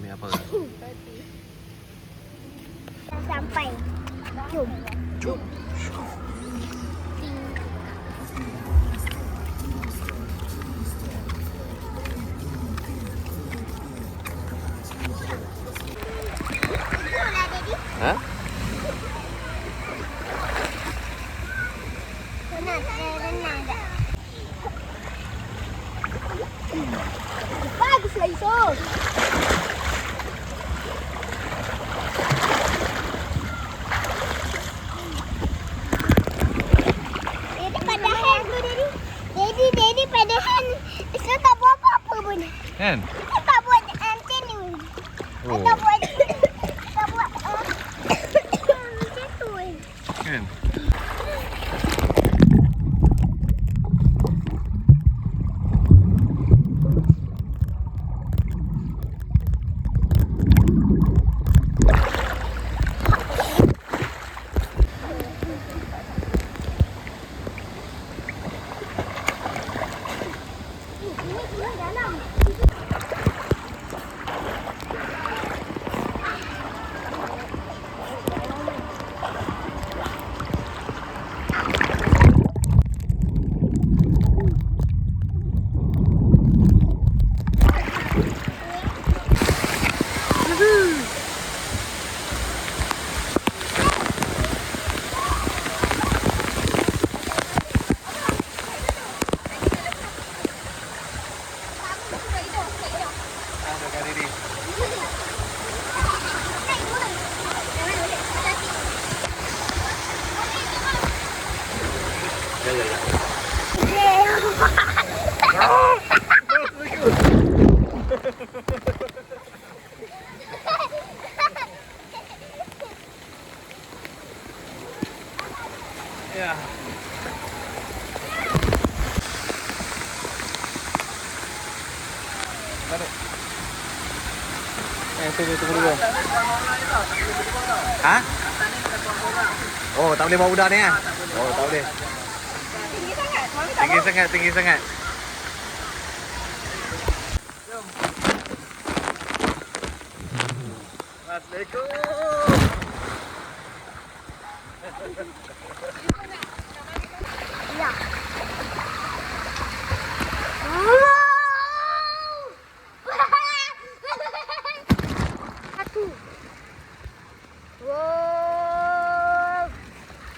Ni apa? Sampai. Jom. Jom. Ha? Renang dah. Baguslah Isos. Daddy pada hand tu, Daddy. Daddy pada hand. Isos tak buat apa-apa pun. Kan? Isos tak buat macam ni. Oh. Tak buat macam tu. Kan? Ya. Tarik. Tunggu dulu. Ha? Oh, tak boleh bawa budak ni ah. Oh, tak boleh. Tinggi sangat. Jom. Assalamualaikum. Ya. Satu. Wow.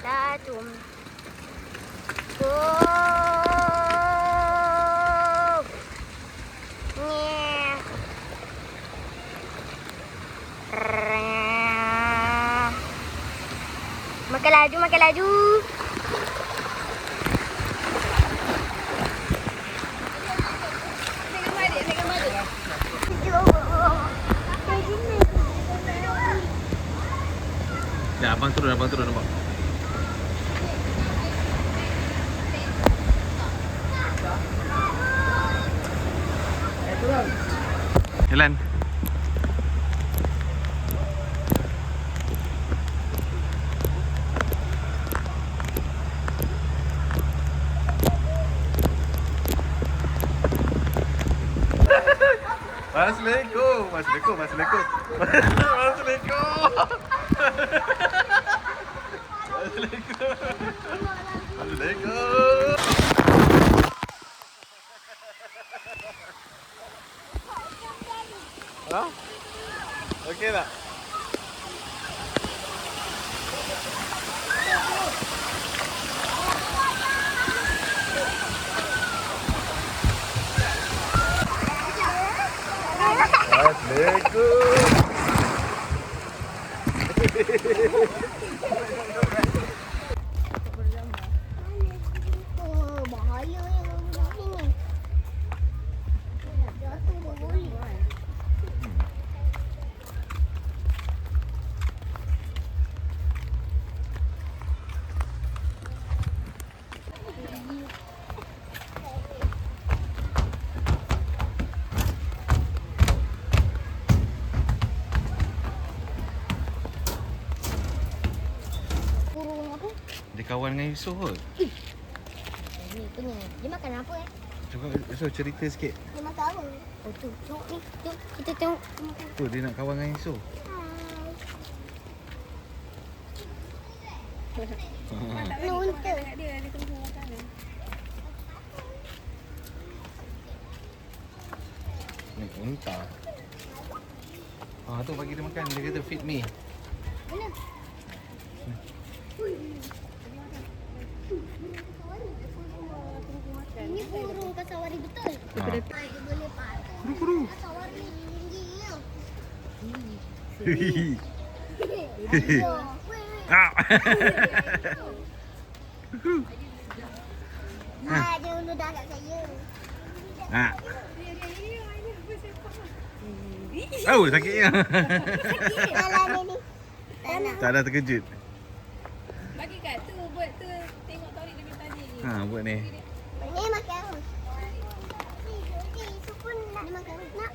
Dah jom. Wow. Nyeh. Makan laju. Ya, abang turun nampak. Jalan. Assalamualaikum. Ha? Okey tak? Lego. Oh, bahaya yang orang sini. Jatuh tak boleh. Burung apa? Dia kawan dengan Yusof kot. Ni punya. Dia makan apa Cuba Yusof cerita sikit. Dia makan apa? Oh tu, tengok ni. Jom kita tengok. Dia makan. Tu dia nak kawan dengan Yusof. Hai. Ni unta. Ni unta. Tu bagi dia makan. Dia kata feed me. Mana? Ini burung kasawari betul. Dia boleh pakai. Kuru. Kasawari tinggi. Ah. Dia ulu dah kat saya. Ah. Oh, sakitnya. Salah dia ni. Tak nak. Tak ada terkejut. Bagi kat tu buat tu tengok tarik dia tadi ni. Buat ni. Ni makan apa? Itu pun nak. Dia makan apa? Nak.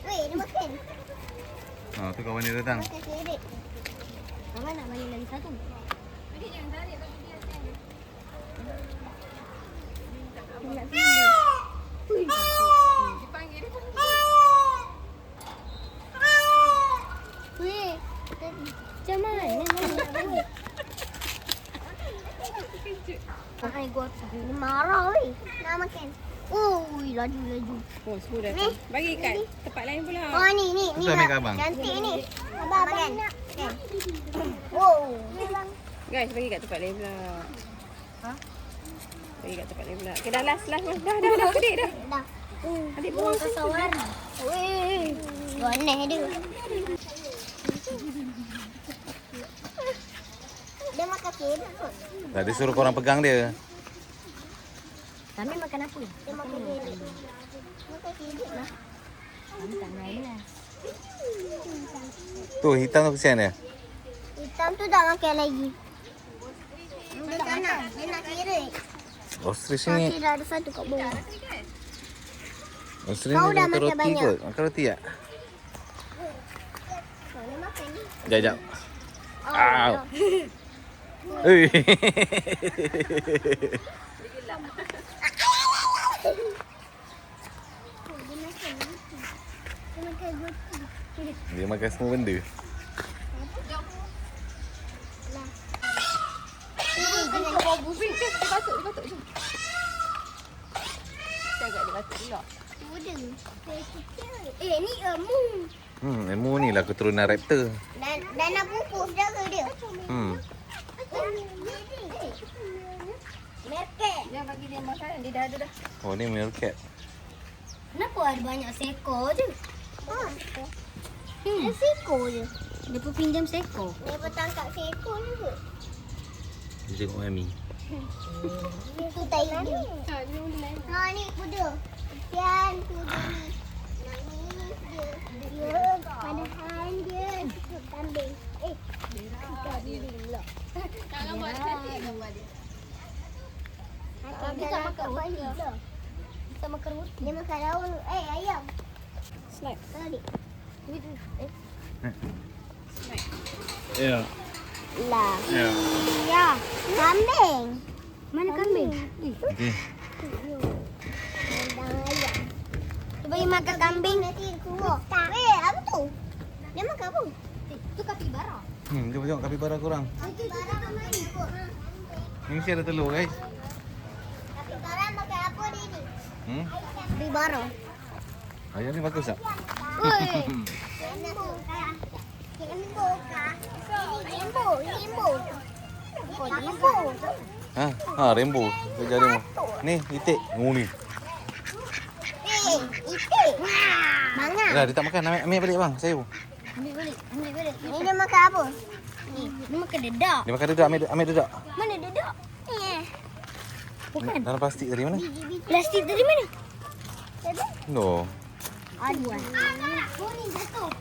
Weh, dia makan. Tu kawan dia datang. Makan kerek. Mama nak balik lagi satu. Bagi jangan tarik bagi dia kan. Nak sini. Dia panggil dia. Weh, macam mana nak balik? Hai, gua dia marah weh. Nak makan. Ui, laju. Oh, sudah. Ni. Bagi kat tempat lain pula. Oh, ni. Tu ambil kat abang. Cantik ni. Abang makan. Wow. Guys, bagi kat tempat lain pula. Bagi kat tempat lain pula. Okay, dah last. Dah, pedik dah. Dah. Adik buang Kasawar. Weh. Aneh dia. Dia makan kerek kot. Dia suruh korang pegang dia. Kami makan apa? Dia makan kerek. Makan kerek lah. Kami tak main lah. Tu hitam tu kesian dia. Hitam tu tak makan lagi. Dia tak nak. Dia nak kerek. Ostrich Nanti ni. dah ada satu kat bawah. Ostrich Kau ni dah makan makan roti banyak. kot. Makan roti tak? Dia makan ni. Sekejap. Oh, Au. dah. Hei. Dia makan roti. Dia makan roti. Dia makan semua benda. Lah. Jangan bawa busuk. Dia batuk. Jom. Saya agak dia batuk juga. Udang. Ni emu. Emu ni lah keturunan raptor. Dan nak pupus jaga dia. Merket. Jangan bagi dia makan. Dia dah ada dah. Oh ni meerkat. Kenapa ada banyak seekor je? Seekor je. Dia pun pinjam seekor. Dia pun tangkap seekor je kot. Dia tengok mami. Itu Thailand. Dia boleh lain. Ni kuda. Kesian kuda ni. Nangis dia. Dia padahal dia kambing. Kambing pula. Jangan buat cantik gambar dia. Dia tak makan roti lah. Dia tak makan roti. Dia makan daun. Ayam. Snack. Tarik. Ya. Lah. Ya. Ya. Kambing. Mana kambing? Okey. Ayam. Tu bagi makan kambing. Nanti keluar. Apa tu? Dia makan apa? Itu kapibara. Jom tengok kapibara korang. Kapibara makan apa? Ni mesti ada telur guys. Kapibara makan apa dia ni? Kapibara. Ayam ni bagus tak? Oi. Lembu. Lembu kah? Lembu. Oh, lembu. Rainbow. Kejar dia. Ni itik. Oh ni. Itik. Banyak. Dah, dia tak makan. Ambil balik bang, sayur. Ambil balik. Ni dia makan apa? Ni, dia makan dedak. Dia makan dedak, ambil dedak. Mana dedak? Ni. Bukan. Dalam plastik tadi mana? Plastik dari mana? Ada. No. Aduh. Oh ni jatuh.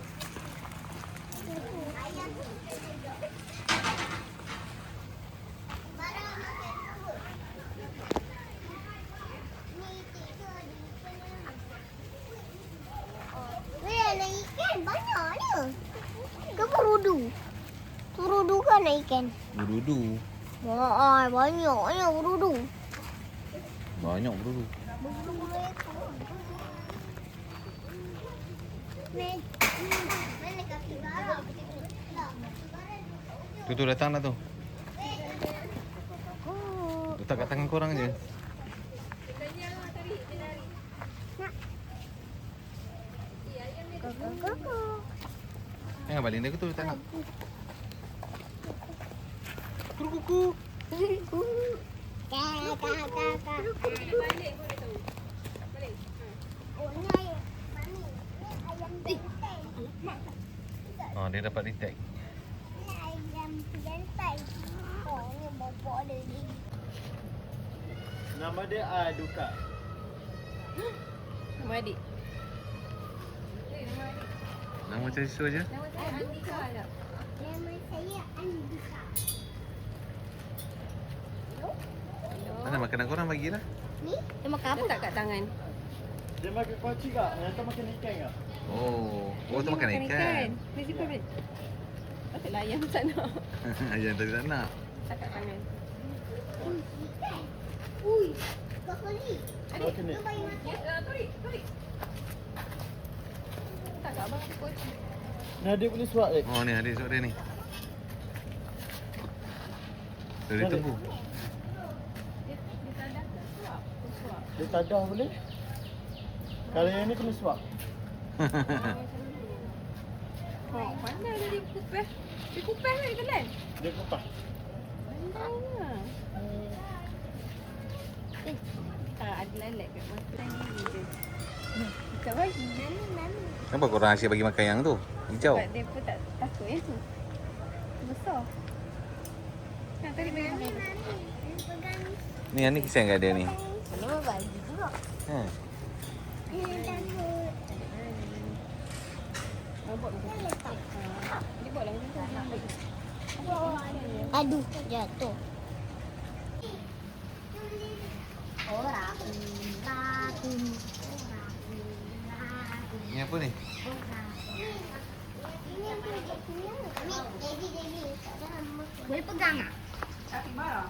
Weh, ada ikan banyak ni. Ke berudu? Berudu kan ada ikan? Berudu. Wah, banyaknya berudu. Banyak berudu. Mana kapibara? Tu datang dah tu. Oh. Letak kat tangan korang je. Tanya lah tadi, dia lari. Ayam ni Koko. Jangan balik dia tu letak nak. Kuku. Kak. dia balik pun dia tahu. Balik. Oh, ni ayam. Mami, ni ayam jantai. Oh, dia dapat detect. Ni ayam jantai. Oh, ni bapak ada ni. Nama dia Duka. Nama adik. Nama adik. Nama macam susu je. Nama saya Andika tak? Nama saya Andika. Mana makanan korang bagilah. Ni? Dia makan apa? Letak kat tangan. Dia makan kuaci tak? Yang tu makan ikan tak? Oh, tu makan ikan. Ni simpan balik. Patutlah ayam tak nak. Ayam tadi tak nak. Letak kat tangan. Ui, brokoli. Makan ni. Tarik. Tak kat abang aku kunci. Ni adik boleh suap dia. Oh, ni adik suap dia ni. Dia tunggu. Dia tak ada suap. Suap. Dia tadah boleh. Kalau yang ni kena suap. Oh, pandai dia kupas. Dia kupas ni kan? Dia kupas. Pandainya. Tak ada lalat kat mata ni je. Tak bagi. Mami. Kenapa korang asyik bagi makan yang tu? Hijau. Sebab dia pun tak takut yang tu. Besar. Nak tarik bagi makan. Ni yang ni kesian kat dia ni. Belum bagi juga. Ha. Dia takut. Buat macam tu. Dia buatlah macam tu. Aduh, jatuh. Orang. Ni apa ni? Boleh pegang tak? Capybara.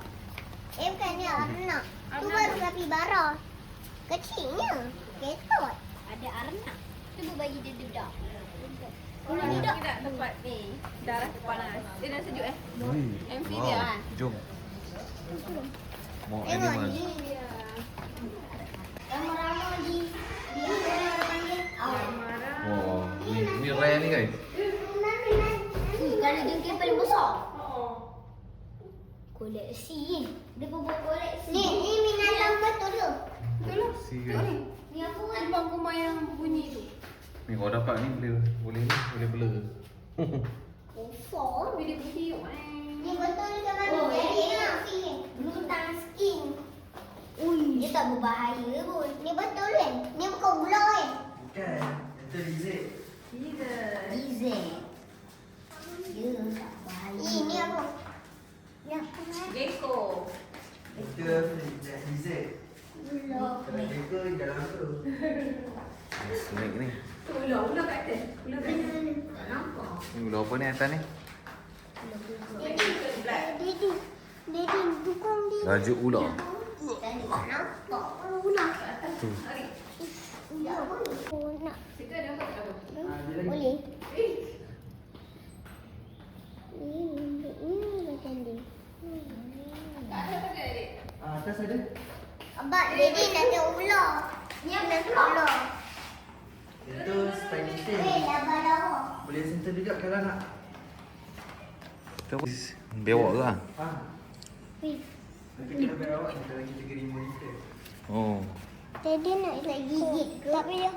Bukan dia anak. Tu baru kapibara. Kecilnya. Ketot. Ada anak. Cuba bagi dia dedak. Dia tak tempat ni. Darah panas. Dia dah sejuk Amphibian. Jom. Mau Tengok animal. ni. Ramai-ramai di orang panggil. Wow, ni rare ni guys. Kalau jengking paling besar. Koleksi. Dia pun buat koleksi. Ni binatang betul tu. Betul lah. Serius. Ni apa kan? Kumang-kumang yang bunyi tu. Ni kalau dapat ni boleh blur. Besar. Bila dia bersiuk Ni betul ke mana? Jadi lah. Bluetang skin. Ui, dia tak berbahaya pun. Ni betul kan? Ni bukan ular kan? Bukan. Itu lizard. Lizard. Dia tak bahaya. Ni apa? Ni apa? Gecko. Itu lizard. Ular. Kalau mereka dalam tu. Snake ni. Tu ular kat atas. Ular kat atas. Tak nampak. Ni ular apa ni atas ni? Daddy, dukung dia. Raja ular. Daddy tak nampak. Ular. Tu. Ular boleh. Oh, nak. Situ ada apa tak apa? Boleh. Ini macam dia. Tak ada apa tak adik? Atas ada. Abang, Daddy nak ada ular. Ni apa ular? Itu spiny tail. Laba-laba. Boleh sentuh juga kalau nak. Bewak ke lah? Ah. Wih. Nanti kita berawak kita lagi 3,000 liter. Oh. Jadi nak gigit ke? Tak payah.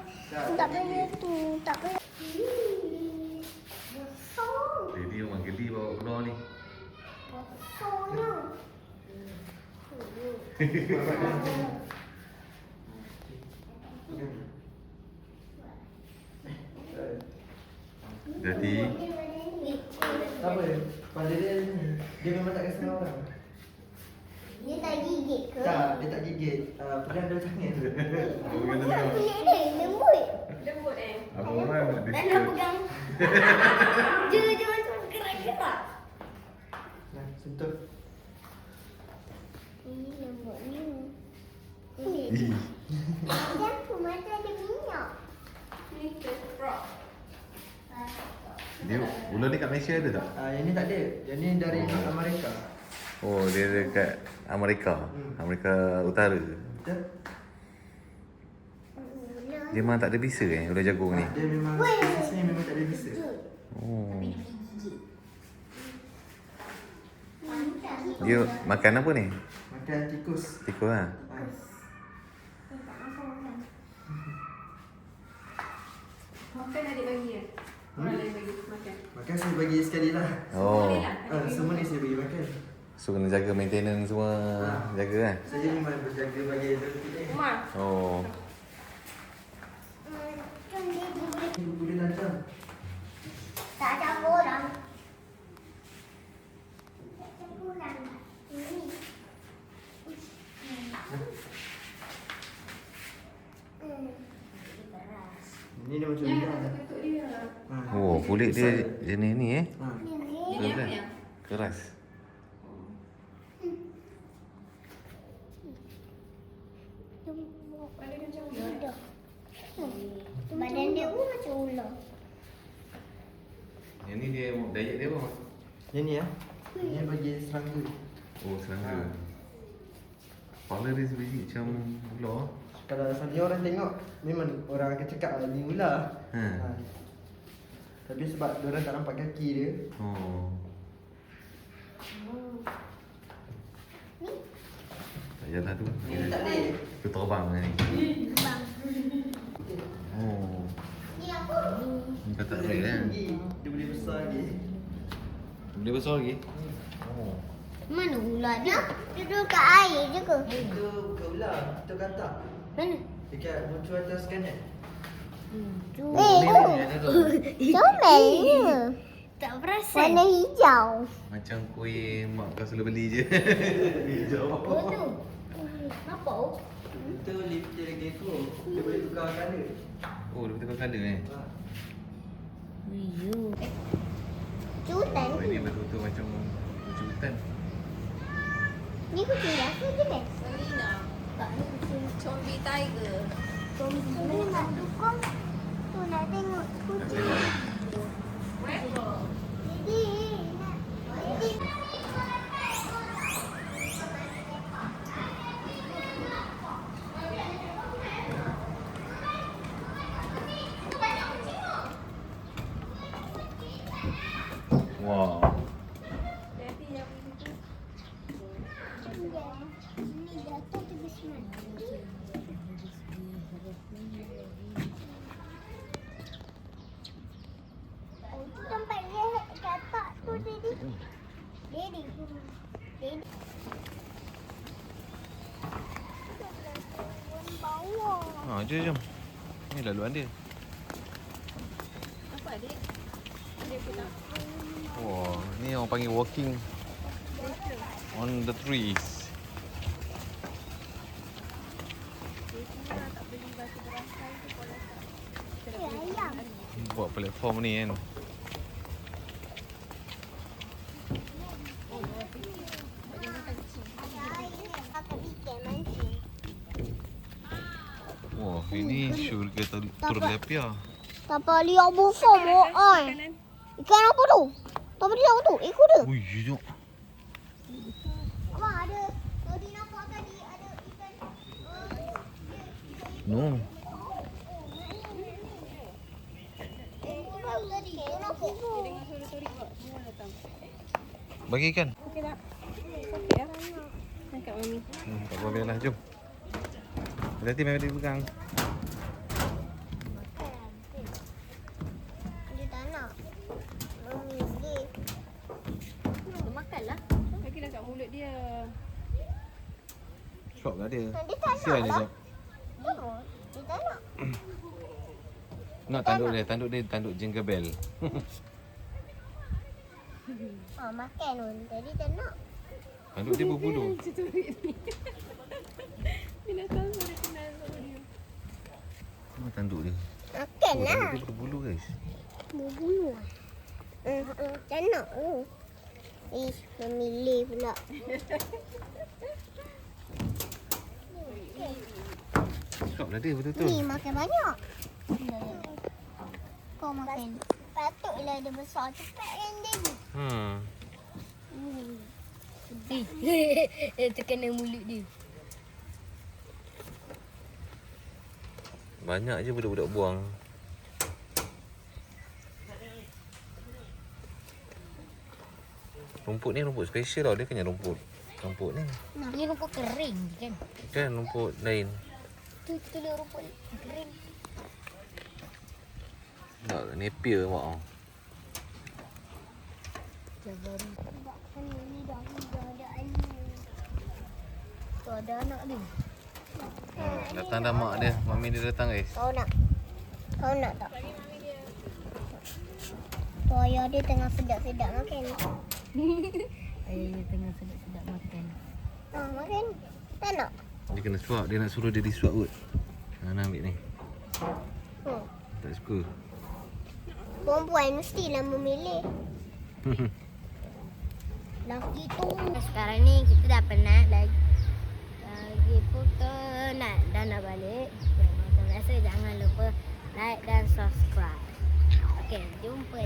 Tak payah tu. Tak payah. Besar. Jadi orang geli bawa ular ni. Besarnya. Jadi Tak apa. Pada dia memang tak kesal orang. Dia tak gigit ke? Tak, dia tak gigit. Pegang dalam tangan. Bukan kulit dia, lembut. Lembut apa orang Dan nak dia pegang. Dia macam gerak-gerak. Nah, sentuh. Ini lembutnya. Kulit. Jangan mata ada minyak. Ni frog. dia ular ni kat Malaysia ada tak? Yang ni tak ada. Yang ni dari Amerika. Oh, dia dekat Amerika. Amerika Utara. Betul? Dia memang tak ada bisa ular jagung ni. Dia memang sisanya memang tak ada bisa. Oh. Dia makan apa ni? Makan tikus. Tikus lah. Makan adik bagi ya? Orang lain bagi makan. Makan saya bagi sekali lah. Oh. Semua ni saya bagi makan. So kena jaga maintenance semua. Jaga kan? Saya memang berjaga bagi dia. Umar. Oh. Boleh lancar. Tak campur orang. Tak campur orang. Ini. Ini dia macam Jangan lidah. ketuk dia. Oh, kulit dia jenis ni Ha. Ini apa yang? Keras. Pada macam ular. Badan dia pun macam ular. Yang ni dia diet dia apa? Yang ni ya. Ini bagi serangga. Oh, serangga. Kepala dia sebiji macam ular. Kalau selalunya orang tengok memang orang akan cakap ni ular. Ha. Tapi sebab diorang tak nampak kaki dia. Oh. Ni. Tak payahlah tu. Ni tak boleh. Tu terbang ni. Bang. Oh. Ni apa? Ni kata tak boleh kan? Dia boleh besar lagi. Boleh besar lagi? Oh. Mana ular dia? Dia duduk kat air je ke? Itu bukan ular, itu katak. Mana? Dekat bucu atas kanan. Tu. Comelnya. Tak perasan. Warna hijau. Macam kuih mak kau selalu beli je. Hijau. Oh tu. Apa? Itu lipstick gecko. Dia boleh tukar colour. Oh, dia betul colour ni. Ha. Cutan. Oh, ini betul-betul macam kucing hutan. Ni kucing biasa je kan? Selina. Tak ni kucing. Zombie tiger. Zombie nak dukung. Tu nak tengok kucing. Where? Jadi nak. Jadi. Wow. Jadi yang itu. Ni jatuh terus mati. Oh, tu tempat dia katak tu tadi. Daddy. Daddy. Bawah. Ha, jom. Ni laluan dia. Apa adik? Dia pula. Wah, ni orang panggil walking on the trees. Ayam. Buat platform ni kan. Kakak ikan mancing. Wah, ini syurga tilapia. Tapi lihat besar oi. Ikan apa tu? Tapi dia apa tu? Ikut dia. Ui, jujur. Abang ada. Tadi nampak tadi ada ikan. No. Tadi kenapa? Dengan sori-sori kau. Semua datang. Bagi ikan. Okey tak? Okey ya. Angkat mami. Tak apa, biarlah. Jom. Nanti memang dia pegang. Dia tak nak. Mami dia. Dia makanlah. Bagilah kat mulut dia. Shock lah dia. Dia tak Kesian nak dia lah. Zok. Tengok. Dia tak nak. Nak tanduk dia tanduk jingle bell. Makan pun. Tadi tak nak. Tanduk dia berbulu. Ceturik ni. Binatang ada kenal sama dia. Mana tanduk dia? Makan lah. Tanduk dia berbulu guys. Berbulu lah. Tak nak. Memilih pula. Shock lah dia betul-betul. Ni makan banyak. Kau makan. Patutlah dia besar cepat kan David. Terkena mulut dia. Banyak je budak-budak buang. Rumput ni rumput special tau. Dia kena rumput ni. Ni rumput kering kan? Kan rumput lain. Tu le rumput kering. Tak napier mak tau. Tu ada anak dia. Datang dah mak dia. Mami dia datang guys. Kau nak? Kau nak tak? Tu ayah dia tengah sedap-sedap makan. Ayah dia tengah sedap-sedap makan. Makan. Tak nak? Dia kena suap. Dia nak suruh dia disuap kot. Nak ambil ni. Tak suka. Perempuan mestilah memilih. Laki tu. Sekarang ni kita dah penat lagi penat dah nak balik. Macam biasa jangan lupa like dan subscribe. Okey, jumpa